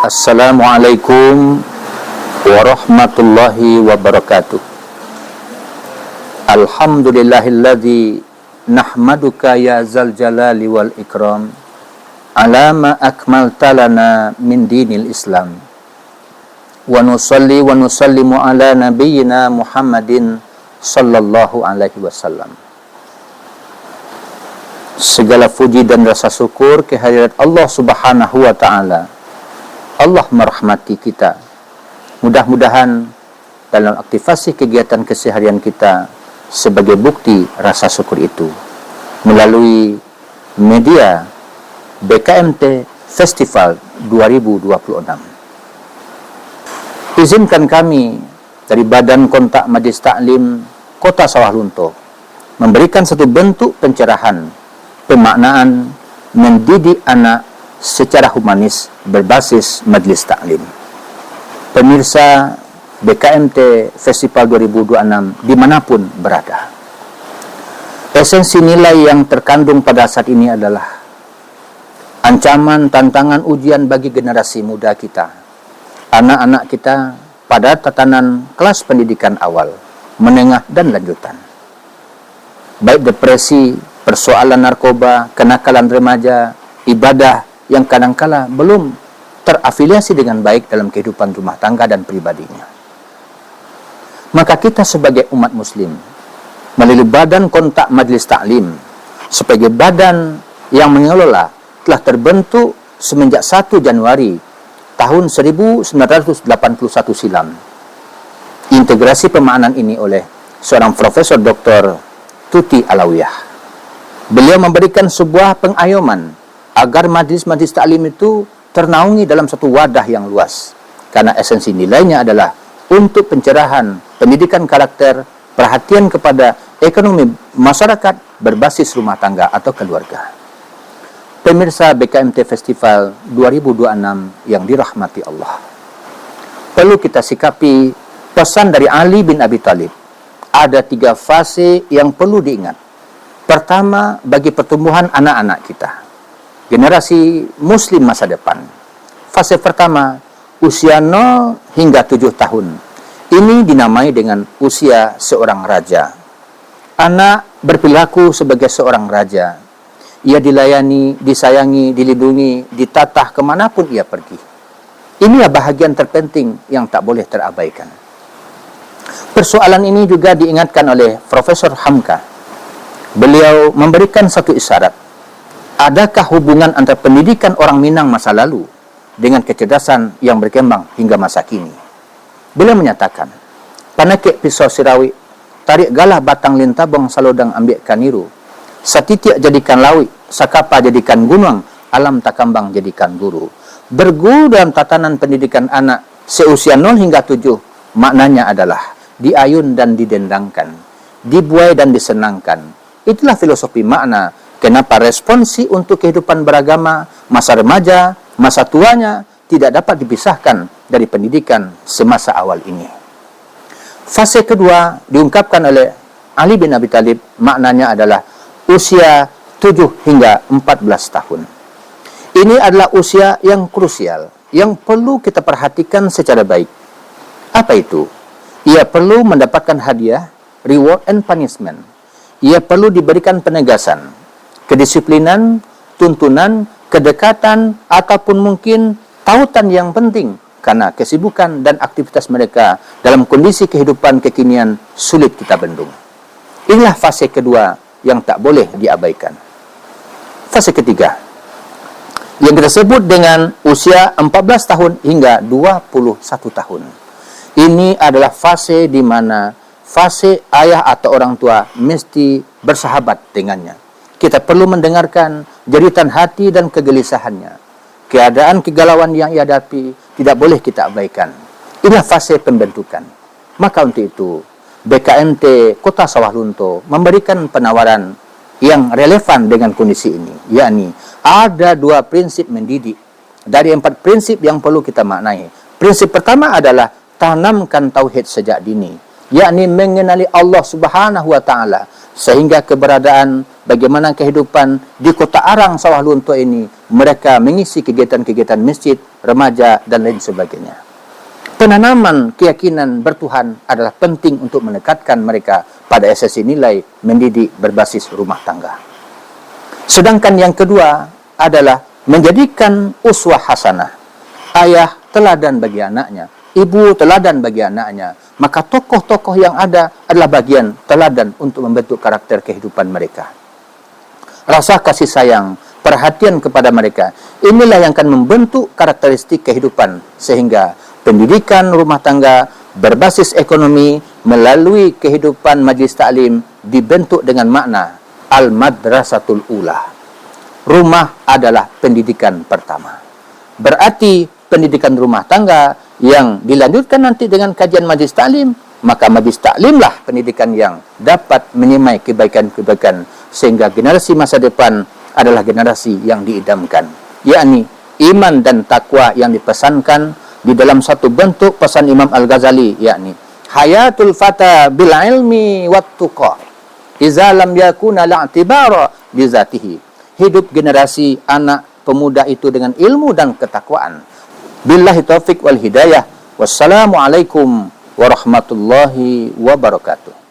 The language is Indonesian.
Assalamualaikum warahmatullahi wabarakatuh. Alhamdulillahilladzi nahmaduka ya zal jalali wal ikram ala ma akmalta lana min dinil islam. Wa nusalli wa nusallimu ala nabiyyina Muhammadin sallallahu alaihi wasallam. Segala puji dan rasa syukur kehadirat Allah Subhanahu wa taala. Allah merahmati kita. Mudah-mudahan dalam aktivasi kegiatan keseharian kita sebagai bukti rasa syukur itu melalui media BKMT Festival 2026. Izinkan kami dari Badan Kontak Majelis Taklim Kota Sawah Lunto memberikan satu bentuk pencerahan, pemaknaan mendidik anak secara humanis berbasis majelis taklim. Pemirsa BKMT Festival 2026 dimanapun berada, esensi nilai yang terkandung pada saat ini adalah ancaman, tantangan, ujian bagi generasi muda kita, anak-anak kita pada tatanan kelas pendidikan awal, menengah, dan lanjutan. Baik depresi, persoalan narkoba, kenakalan remaja, ibadah yang kadangkala belum terafiliasi dengan baik dalam kehidupan rumah tangga dan pribadinya. Maka kita sebagai umat muslim melalui Badan Kontak Majelis Taklim sebagai badan yang mengelola telah terbentuk semenjak 1 Januari tahun 1981 silam. Integrasi pemaknaan ini oleh seorang Profesor Dr. Tuti Alawiyah. Beliau memberikan sebuah pengayoman agar majlis-majlis taklim itu ternaungi dalam satu wadah yang luas. Karena esensi nilainya adalah untuk pencerahan, pendidikan karakter, perhatian kepada ekonomi masyarakat berbasis rumah tangga atau keluarga. Pemirsa BKMT Festival 2026 yang dirahmati Allah, perlu kita sikapi pesan dari Ali bin Abi Thalib. Ada 3 fase yang perlu diingat. Pertama, bagi pertumbuhan anak-anak kita, generasi muslim masa depan. Fase pertama, usia 0 hingga 7 tahun. Ini dinamai dengan usia seorang raja. Anak berperilaku sebagai seorang raja. Ia dilayani, disayangi, dilindungi, ditatah kemanapun ia pergi. Inilah bahagian terpenting yang tak boleh terabaikan. Persoalan ini juga diingatkan oleh Profesor Hamka. Beliau memberikan satu isyarat. Adakah hubungan antara pendidikan orang Minang masa lalu dengan kecerdasan yang berkembang hingga masa kini? Beliau menyatakan, panakek pisau sirawi, tarik galah batang lintabong salodang ambik kaniru, satitiak jadikan lawi, sakapa jadikan gunung, alam takambang jadikan guru. Berguru dalam tatanan pendidikan anak seusia 0 hingga 7, maknanya adalah diayun dan didendangkan, dibuai dan disenangkan. Itulah filosofi makna kenapa responsi untuk kehidupan beragama, masa remaja, masa tuanya tidak dapat dipisahkan dari pendidikan semasa awal ini. Fase kedua diungkapkan oleh Ali bin Abi Thalib, maknanya adalah usia 7 hingga 14 tahun. Ini adalah usia yang krusial, yang perlu kita perhatikan secara baik. Apa itu? Ia perlu mendapatkan hadiah, reward and punishment. Ia perlu diberikan penegasan, kedisiplinan, tuntunan, kedekatan, ataupun mungkin tautan yang penting karena kesibukan dan aktivitas mereka dalam kondisi kehidupan kekinian sulit kita bendung. Inilah fase kedua yang tak boleh diabaikan. Fase ketiga yang kita sebut dengan usia 14 tahun hingga 21 tahun. Ini adalah fase di mana fase ayah atau orang tua mesti bersahabat dengannya. Kita perlu mendengarkan jeritan hati dan kegelisahannya. Keadaan kegalauan yang ia hadapi tidak boleh kita abaikan. Inilah fase pembentukan. Maka untuk itu, BKMT Kota Sawah Lunto memberikan penawaran yang relevan dengan kondisi ini. Yakni, ada 2 prinsip mendidik. Dari 4 prinsip yang perlu kita maknai. Prinsip pertama adalah tanamkan tauhid sejak dini. Yakni mengenali Allah Subhanahu wa ta'ala sehingga keberadaan bagaimana kehidupan di Kota Arang Sawah Lunto ini, mereka mengisi kegiatan-kegiatan masjid, remaja, dan lain sebagainya. Penanaman keyakinan bertuhan adalah penting untuk mendekatkan mereka pada esensi nilai mendidik berbasis rumah tangga. Sedangkan yang kedua adalah menjadikan uswah hasanah. Ayah teladan bagi anaknya, ibu teladan bagi anaknya, maka tokoh-tokoh yang ada adalah bagian teladan untuk membentuk karakter kehidupan mereka. Rasa kasih sayang, perhatian kepada mereka, inilah yang akan membentuk karakteristik kehidupan, sehingga pendidikan rumah tangga berbasis ekonomi melalui kehidupan majlis taklim dibentuk dengan makna al-madrasatul ula. Rumah adalah pendidikan pertama. Berarti pendidikan rumah tangga yang dilanjutkan nanti dengan kajian majlis taklim, maka majlis taklimlah pendidikan yang dapat menyemai kebaikan-kebaikan sehingga generasi masa depan adalah generasi yang diidamkan, yakni iman dan takwa yang dipesankan di dalam satu bentuk pesan Imam Al-Ghazali, yakni hayatul fata bil ilmi wat tuqa iza lam yakuna la'tibara bi zatihi. Hidup generasi anak pemuda itu dengan ilmu dan ketakwaan. Billahi taufik wal hidayah. Wassalamualaikum warahmatullahi wabarakatuh.